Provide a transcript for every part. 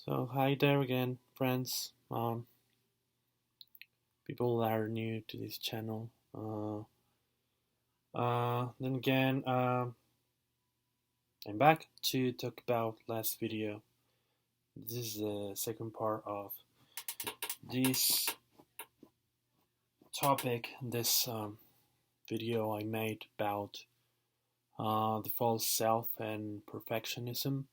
So hi there again, friends. People that are new to this channel. Then again, I'm back to talk about last video. This is the second part of this topic. This video I made about the false self and perfectionism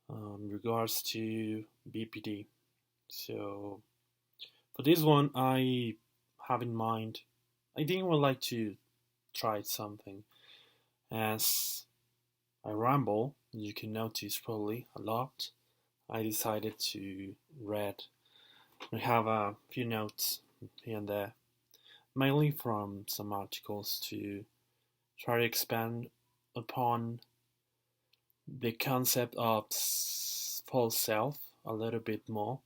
in regards to BPD. So for this one, I have in mind. I think I would like to try something. As I ramble, you can notice probably a lot. I decided to read. I have a few notes here and there, mainly from some articles to try to expand upon the concept of false self a little bit more,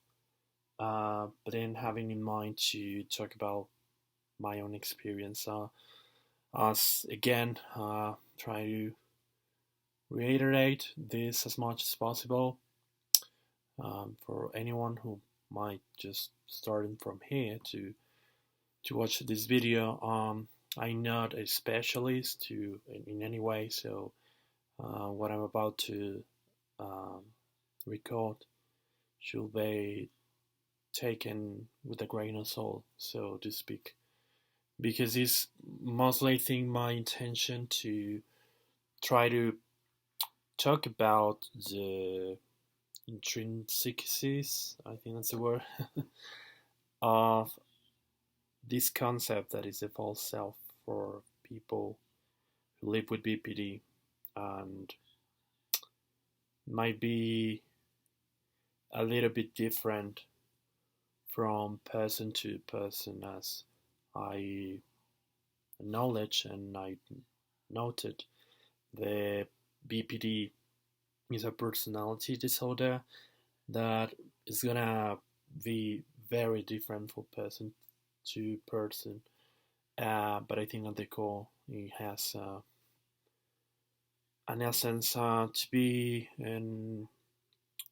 but then having in mind to talk about my own experience. As again, try to reiterate this as much as possible for anyone who might just starting from here to watch this video. I'm not a specialist in any way, so what I'm about to um, record should be taken with a grain of salt, so to speak, because it's mostly, I think, my intention to try to talk about the intrinsicies, I think that's the word, of this concept that is a false self for people who live with BPD, and might be a little bit different from person to person, as I acknowledge and I noted. The BPD is a personality disorder that is gonna be very different from person to person. But I think at the core it has an essence to be an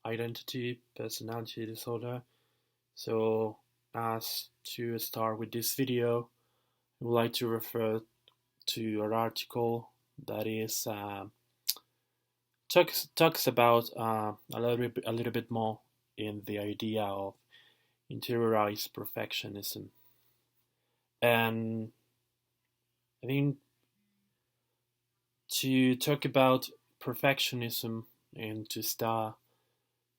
identity personality disorder. So as to start with this video, I would like to refer to an article that is talks about a little bit more in the idea of interiorized perfectionism. And I think to talk about perfectionism and to start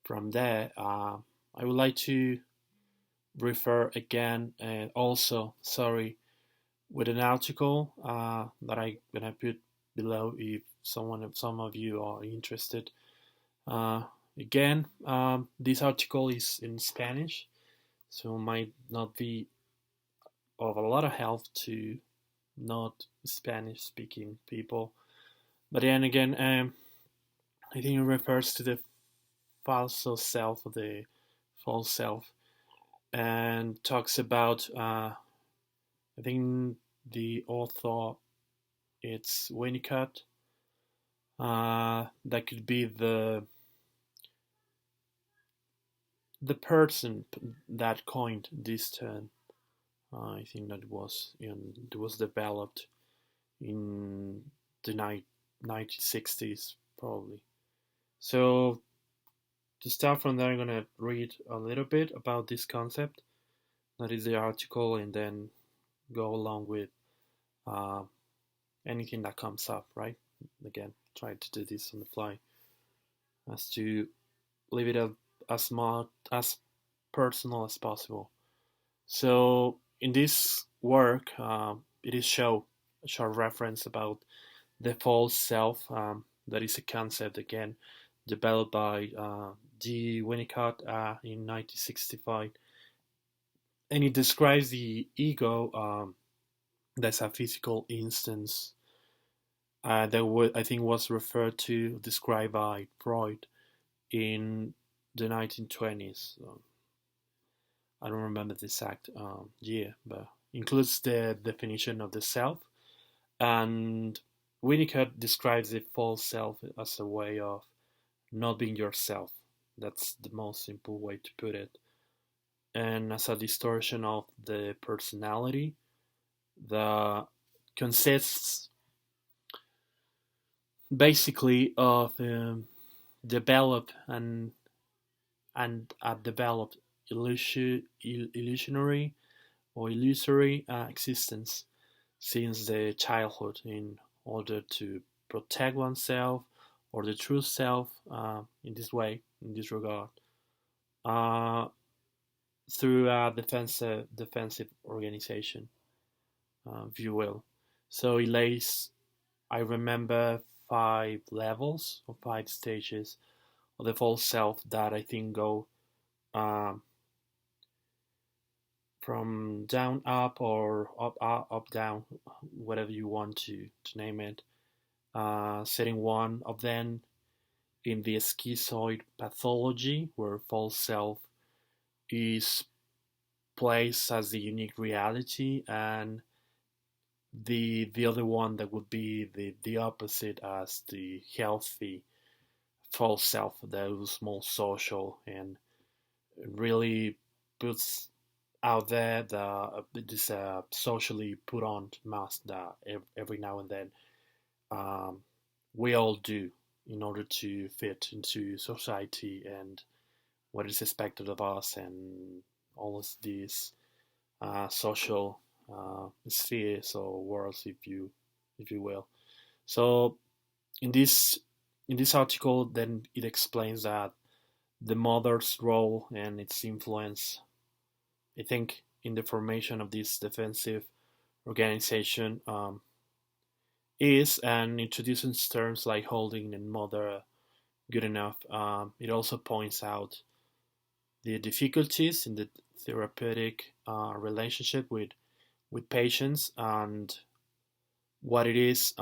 from there, I would like to refer again and also, sorry, with an article that I'm gonna put below if some of you are interested. Uh, Again, this article is in Spanish, so might not be of a lot of help to not Spanish speaking people. But then again, I think it refers to the falso self or the false self and talks about, I think the author, it's Winnicott. That could be the person that coined this term. I think that it was developed in the 1960s probably. So to start from there, I'm gonna read a little bit about this concept. That is the article, and then go along with uh, anything that comes up. Right? Again, try to do this on the fly, as to leave it as much as personal as possible. So in this work, it is a short reference about the false self. That is a concept again developed by D. Winnicott in 1965, and it describes the ego. That's a physical instance that I think was referred to, described by Freud in the 1920s. I don't remember the exact year, but includes the definition of the self. And Winnicott describes the false self as a way of not being yourself, That's the most simple way to put it. And as a distortion of the personality that consists basically of developed and a developed illusionary or illusory existence since the childhood in order to protect oneself or the true self in this way, in this regard, uh, through a defensive organization, if you will. So it lays, I remember, 5 levels or 5 stages of the false self that I think go um, from down up or up down, whatever you want to name it. Setting one of them in the schizoid pathology, where false self is placed as the unique reality, and the other one that would be the opposite as the healthy false self that was more social and really puts out there this socially put on mask that every now and then um, we all do in order to fit into society and what is expected of us and all of these social spheres or worlds, if you will. So in this article, then it explains that the mother's role and its influence, I think, in the formation of this defensive organization is, and introduces terms like holding and mother good enough. It also points out the difficulties in the therapeutic relationship with patients and what it is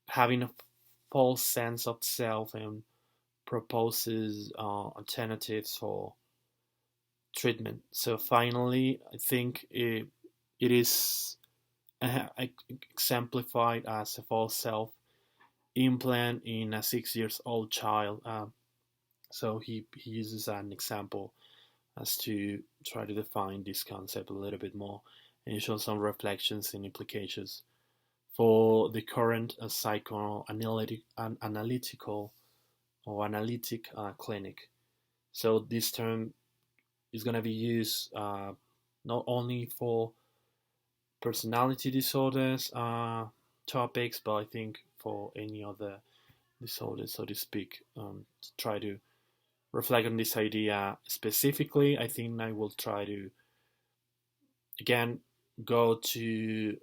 having a false sense of self and proposes alternatives for treatment. So finally, I think it is exemplified as a false self implant in a 6 years old child. So he uses an example as to try to define this concept a little bit more and show some reflections and implications for the current psychoanalytical or analytic clinic. So this term is going to be used not only for personality disorders topics, but I think for any other disorders, so to speak, to try to reflect on this idea specifically. I think I will try to again go to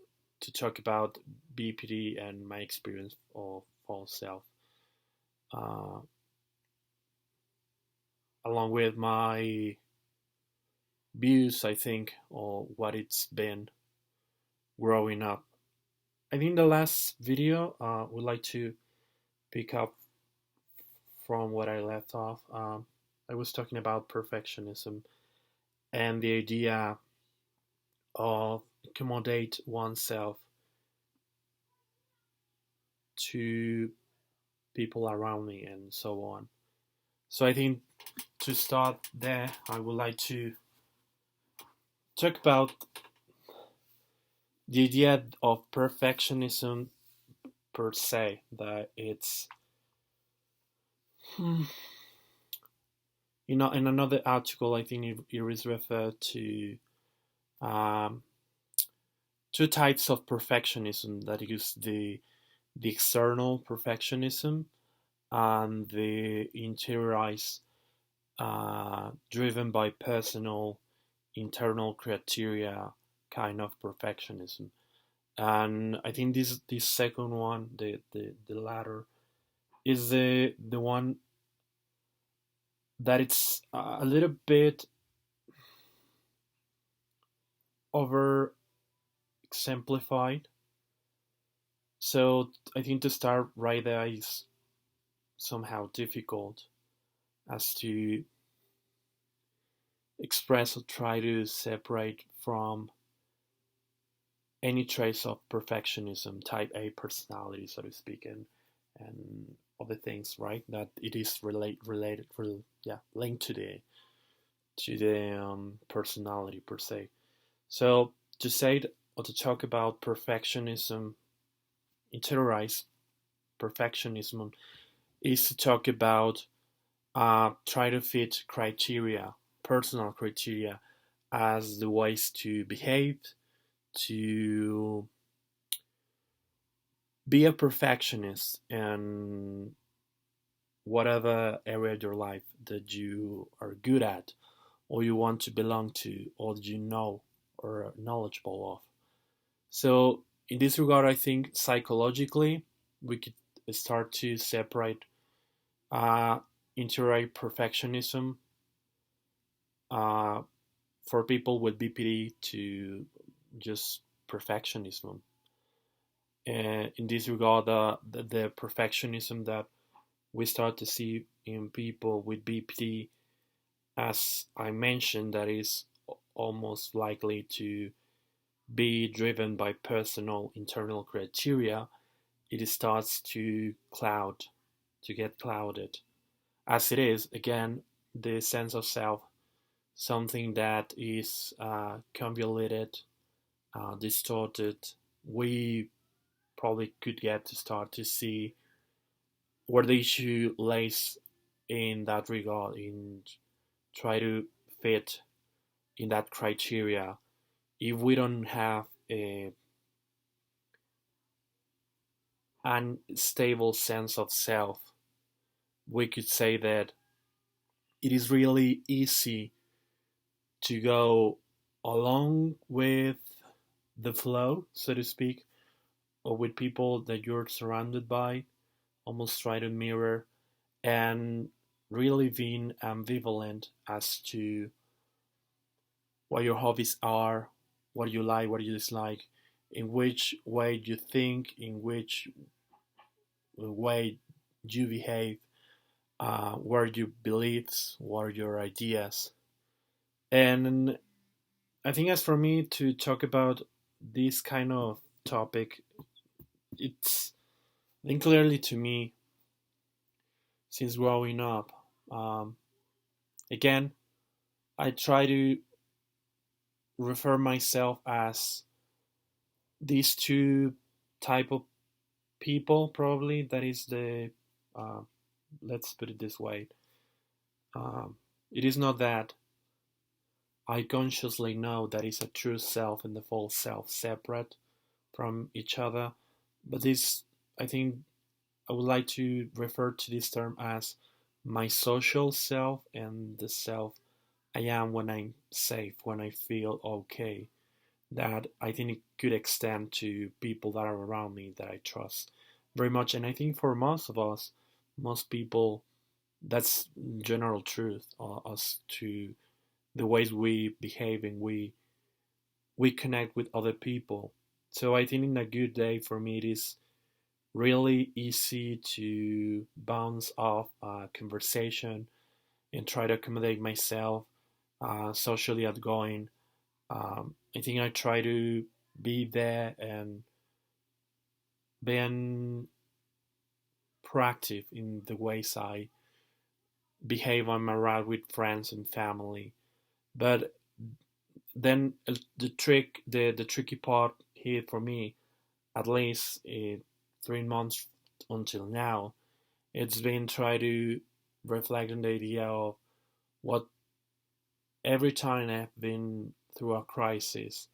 talk about BPD and my experience of false self, uh, along with my views, I think, or what it's been growing up. I think the last video would like to pick up from what I left off. I was talking about perfectionism and the idea of accommodate oneself to people around me and so on. So I think to start there, I would like to talk about the idea of perfectionism per se. That it's, you know, in another article, I think it is referred to um, two types of perfectionism. That is the external perfectionism and the interiorized, driven by personal internal criteria kind of perfectionism. And I think this second one, the latter, is the one that it's a little bit over exemplified. So I think to start right there is somehow difficult as to express or try to separate from any trace of perfectionism, type A personality, so to speak, and other things, right? That it is linked to the personality per se. So to say or to talk about perfectionism, interiorized perfectionism, is to talk about try to fit criteria, personal criteria, as the ways to behave, to be a perfectionist in whatever area of your life that you are good at, or you want to belong to, or you know or are knowledgeable of. So, in this regard, I think psychologically we could start to separate uh, interior perfectionism uh, for people with BPD to just perfectionism. And in this regard, the perfectionism that we start to see in people with BPD, as I mentioned, that is almost likely to be driven by personal internal criteria, it starts to get clouded. As it is, again, the sense of self, something that is convoluted, distorted, we probably could get to start to see where the issue lays in that regard, in try to fit in that criteria. If we don't have a unstable sense of self, we could say that it is really easy to go along with the flow, so to speak, or with people that you're surrounded by, almost try to mirror, and really being ambivalent as to what your hobbies are, what you like, what you dislike, in which way you think, in which way you behave, what are your beliefs, what are your ideas. And I think as for me to talk about this kind of topic, it's I think clearly to me since growing up. Um, Again, I try to refer myself as these two type of people probably. That is the uh, let's put it this way. Um, it is not that I consciously know that is a true self and the false self separate from each other, but this I think I would like to refer to this term as my social self and the self I am when I'm safe, when I feel okay. That I think it could extend to people that are around me that I trust very much. And I think for most of us, most people, that's general truth as to the ways we behave and we connect with other people. So I think in a good day for me, it is really easy to bounce off a conversation and try to accommodate myself, socially outgoing. I think I try to be there and being proactive in the ways I behave when I'm around with friends and family. But then the tricky part here for me, at least 3 months until now, it's been try to reflect on the idea of what every time I've been through a crisis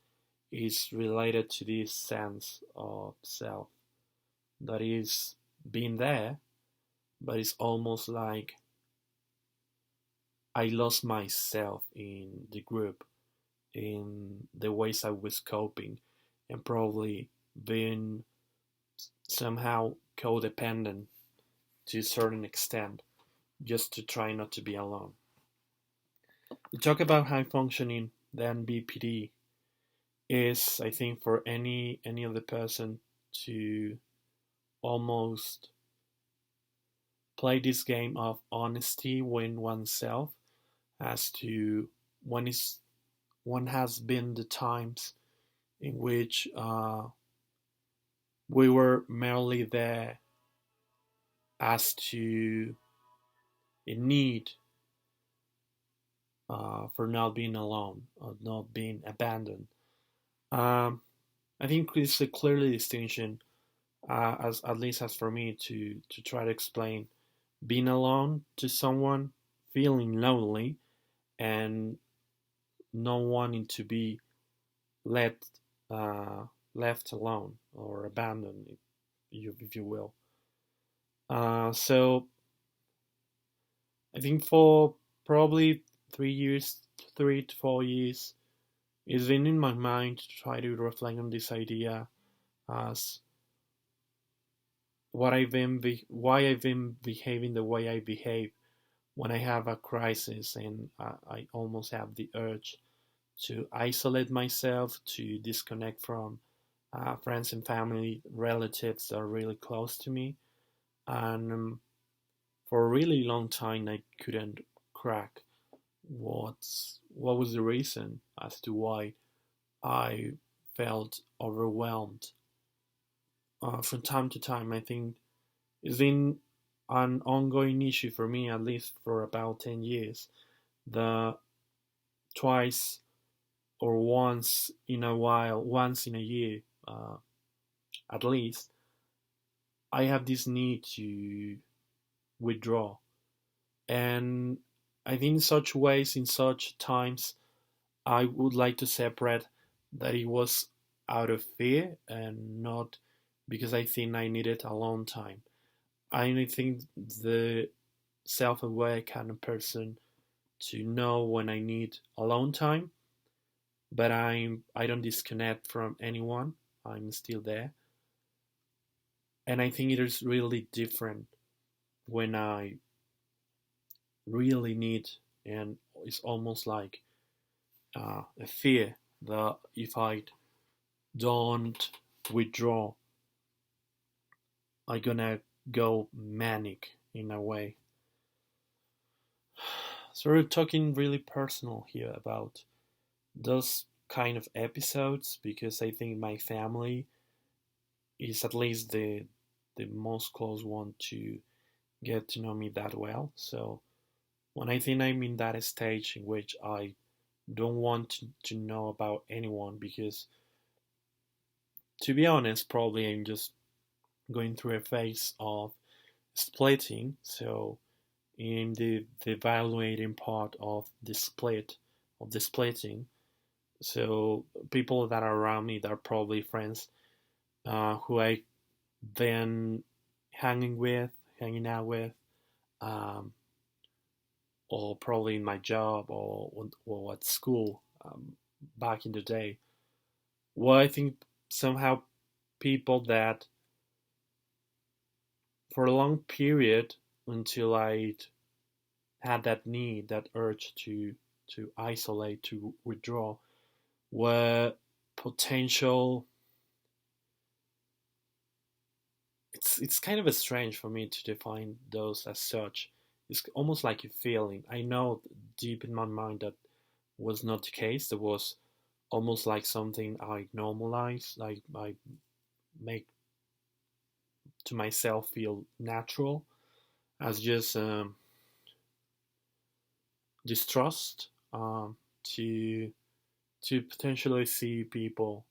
is related to this sense of self that is being there, but it's almost like I lost myself in the group, in the ways I was coping, and probably being somehow codependent to a certain extent, just to try not to be alone. We talk about high functioning, then BPD is, I think, for any other person to almost play this game of honesty with oneself as to when is one has been the times in which we were merely there as to a need for not being alone or not being abandoned. Um, I think it's a clearly distinction, as at least as for me, to try to explain being alone to someone, feeling lonely, and not wanting to be let uh, left alone or abandoned, if you will. So I think for probably 3 years, 3 to 4 years, it's been in my mind to try to reflect on this idea as why I've been behaving the way I behave when I have a crisis and I almost have the urge to isolate myself, to disconnect from friends and family, relatives that are really close to me. And for a really long time, I couldn't crack what was the reason as to why I felt overwhelmed. From time to time, I think it's been an ongoing issue for me, at least for about 10 years. The twice or once in a while, once in a year, at least, I have this need to withdraw. And I think in such ways, in such times, I would like to separate that it was out of fear and not because I think I needed alone time. I think the self-aware kind of person to know when I need alone time, but I don't disconnect from anyone. I'm still there, and I think it is really different when I really need, and it's almost like a fear that if I don't withdraw, I'm gonna go manic in a way. So we're talking really personal here about those kind of episodes because I think my family is at least the most close one to get to know me that well. So when I think I'm in that stage in which I don't want to know about anyone because to be honest, probably I'm just going through a phase of splitting. So in the evaluating part of the splitting, so people that are around me that are probably friends who I then hanging out with, um, or probably in my job or at school back in the day. Well, I think somehow people that for a long period until I had that need, that urge to isolate, to withdraw, were potential. It's kind of a strange for me to define those as such. It's almost like a feeling. I know deep in my mind that was not the case. There was almost like something I normalize, like I make to myself feel natural as just distrust to potentially see people.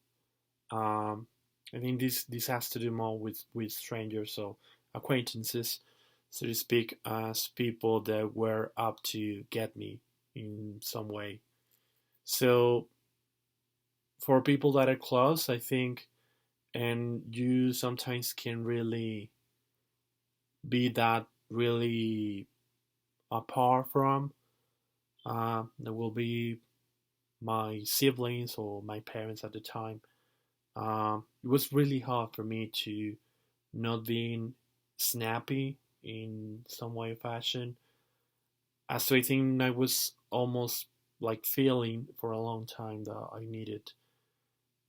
Um, I think this has to do more with strangers or acquaintances, so to speak, as people that were up to get me in some way. So for people that are close, I think, and you sometimes can really be that really apart from. There will be my siblings or my parents at the time. It was really hard for me to not being snappy in some way or fashion. So I think I was almost like feeling for a long time that I needed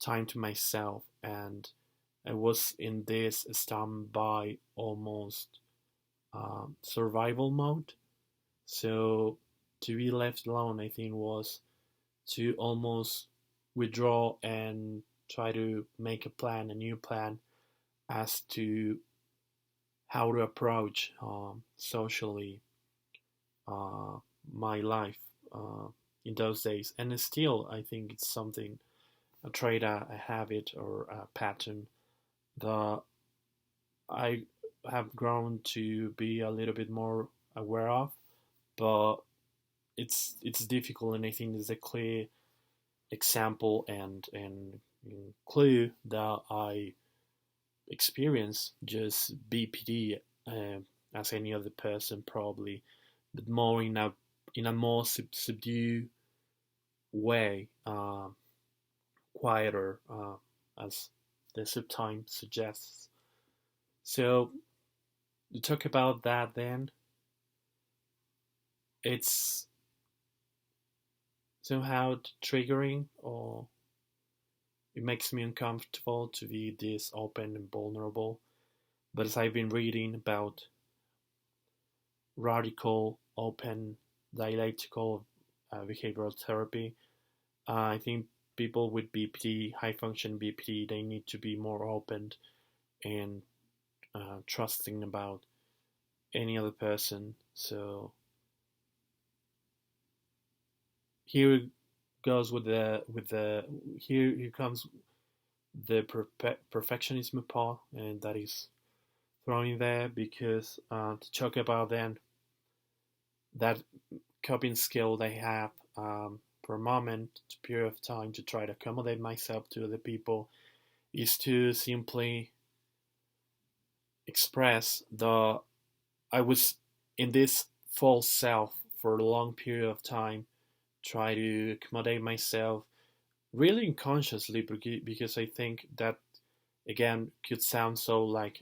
time to myself, and I was in this standby almost survival mode. So to be left alone, I think was to almost withdraw and try to make a plan, a new plan, as to how to approach socially uh, my life uh, in those days. And still, I think it's something, a trait, a habit, or a pattern that I have grown to be a little bit more aware of. But it's difficult, and I think there's a clear example and clue that I experience just BPD as any other person probably, but more in a more subdued way, quieter, as the subtime suggests. So to talk about that, then it's somehow triggering, or it makes me uncomfortable to be this open and vulnerable. But as I've been reading about radical, open, dialectical behavioral therapy, I think people with BPD, high function BPD, they need to be more open and trusting about any other person. So here goes with the here comes the perfectionism part, and that is thrown in there because to talk about then that coping skill they have per moment, period of time to try to accommodate myself to other people is to simply express the I was in this false self for a long period of time, try to accommodate myself really unconsciously because I think that again could sound so like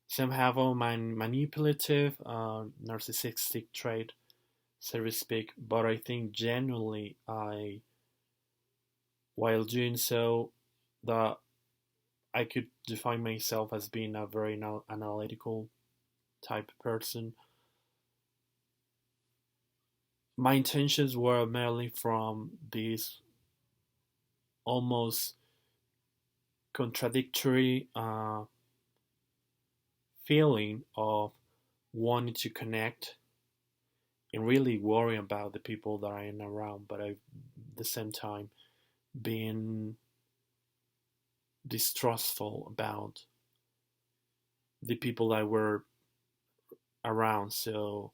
somehow manipulative, narcissistic trait, so to speak. But I think genuinely, while doing so, that I could define myself as being a very analytical type of person. My intentions were merely from this almost contradictory feeling of wanting to connect and really worry about the people that I am around, but at the same time being distrustful about the people that were around. So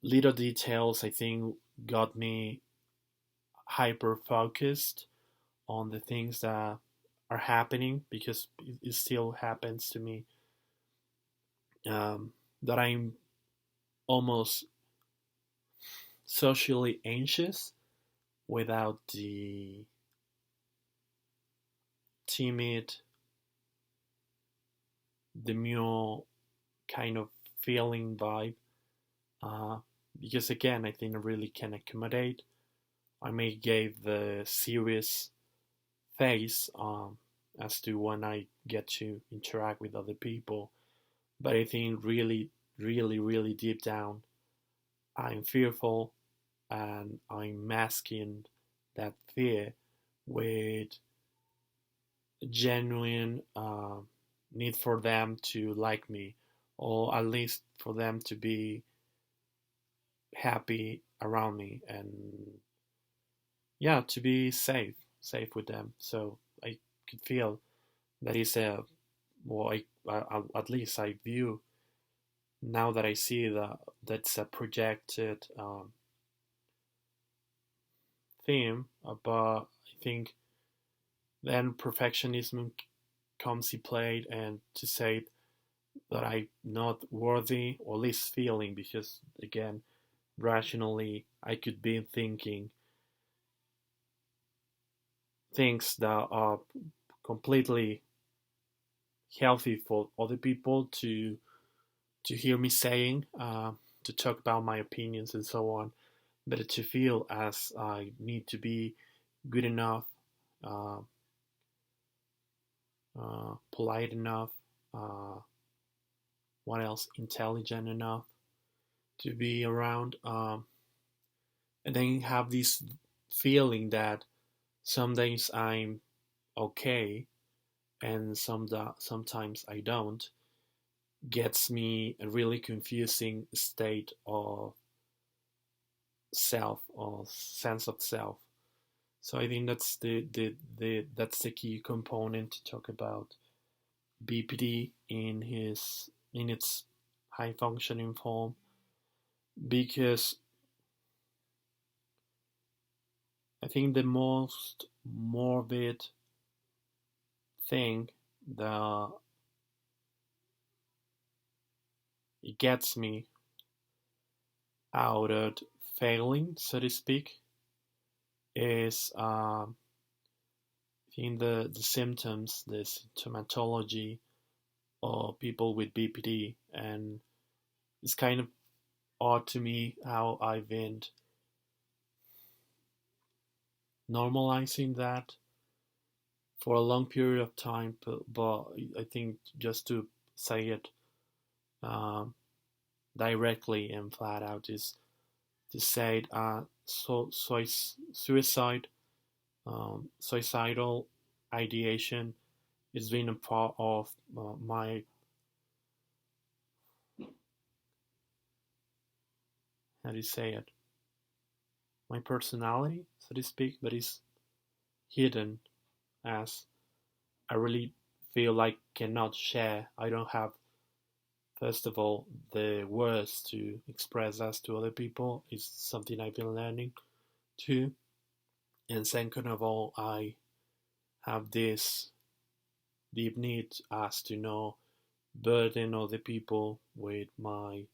little details I think got me hyper focused on the things that are happening because it still happens to me. That I'm almost socially anxious without the timid, demure kind of feeling vibe. Uh, because again, I think I really can accommodate. I may give the serious face as to when I get to interact with other people, but I think really, really, really deep down, I'm fearful and I'm masking that fear with genuine need for them to like me, or at least for them to be happy around me, and yeah, to be safe with them. So I could feel that is a well, at least I view now that I see that that's a projected theme, but I think then perfectionism comes in play, and to say that I'm not worthy, or at least feeling, because again, rationally, I could be thinking things that are completely healthy for other people to hear me saying, to talk about my opinions and so on, but to feel as I need to be good enough, uh, polite enough, uh, what else, intelligent enough to be around, and then have this feeling that some days I'm okay and sometimes I don't, gets me a really confusing state of self or sense of self. So I think that's the key component to talk about BPD in its high functioning form, because I think the most morbid thing that it gets me out of failing, so to speak, is I think the symptoms, the symptomatology of people with BPD, and it's kind of odd to me how I've been normalizing that for a long period of time, but I think just to say it um, directly and flat out is to say suicide, suicidal ideation has been a part of my, how do you say it, my personality, so to speak, but it's hidden, as I really feel like cannot share. I don't have, first of all, the words to express us to other people. It's something I've been learning too. And second of all, I have this deep need as to know burden other people with my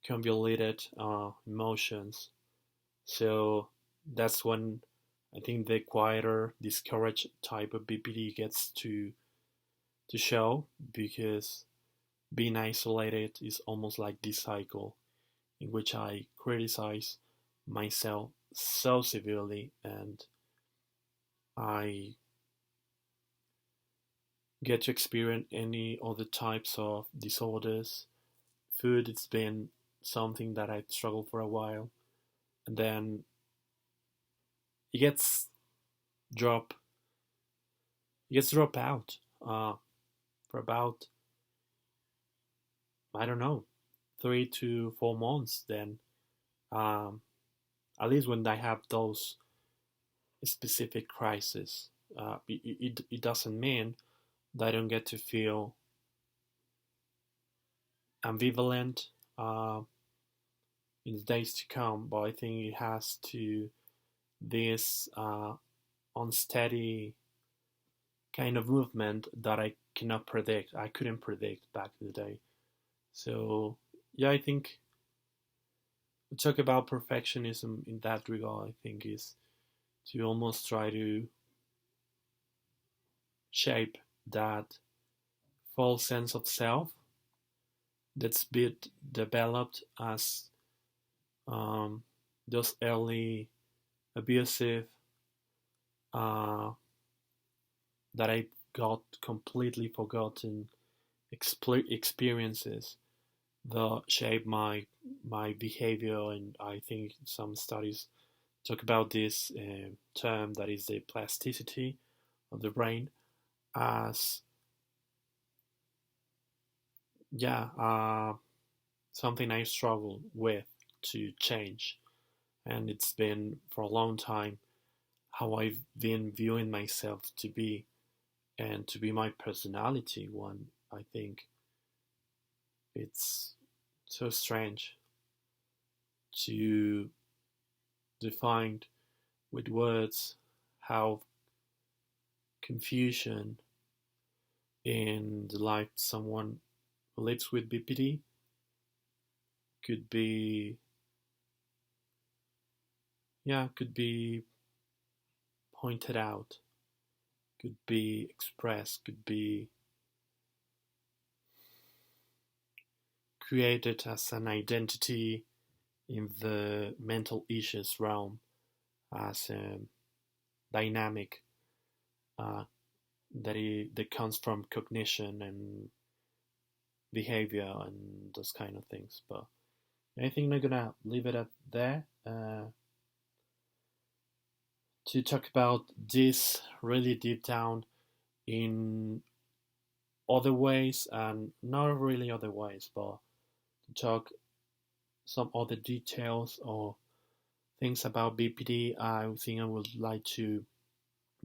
convoluted emotions. So that's when I think the quieter, discouraged type of BPD gets to show, because being isolated is almost like this cycle in which I criticize myself so severely, and I get to experience any other types of disorders. Food, it's been something that I struggled for a while, and then it gets drop it gets drop out for about, I don't know, 3 to 4 months. Then um, at least when I have those specific crises, it doesn't mean that I don't get to feel ambivalent uh, in the days to come, but I think it has to this unsteady kind of movement that I cannot predict. I couldn't predict back in the day. So yeah, I think we talk about perfectionism in that regard. I think is to almost try to shape that false sense of self that's been developed as um, those early abusive uh, that I got completely forgotten experiences that shape my behavior. And I think some studies talk about this term, that is the plasticity of the brain, as yeah something I struggle with to change. And it's been for a long time how I've been viewing myself to be, and to be my personality one. I think it's so strange to define with words how confusion in the life someone who lives with BPD could be, yeah, could be pointed out, could be expressed, could be created as an identity in the mental issues realm, as a dynamic uh, that comes from cognition and behavior and those kind of things. But I think I'm gonna leave it at there to talk about this really deep down in other ways, and not really other ways, but to talk some other details or things about BPD. I think I would like to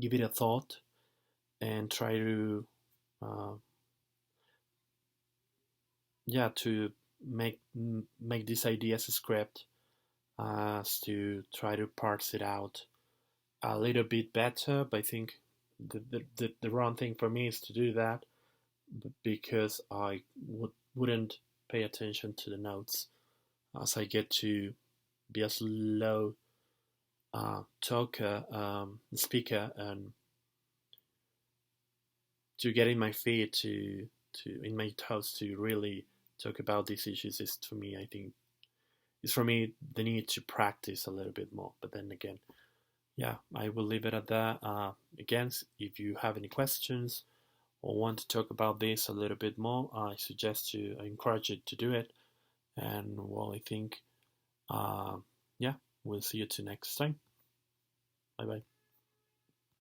give it a thought and try to, uh, yeah, to make this idea as a script, as to try to parse it out a little bit better. But I think the wrong thing for me is to do that because I wouldn't pay attention to the notes as I get to be a slow talker, speaker, and to get in my feet to in my toes to really talk about these issues is, to me, I think, is for me the need to practice a little bit more. But then again, yeah, I will leave it at that. Again, if you have any questions or want to talk about this a little bit more, I encourage you to do it. And well, I think, uh, yeah, we'll see you till next time. Bye bye.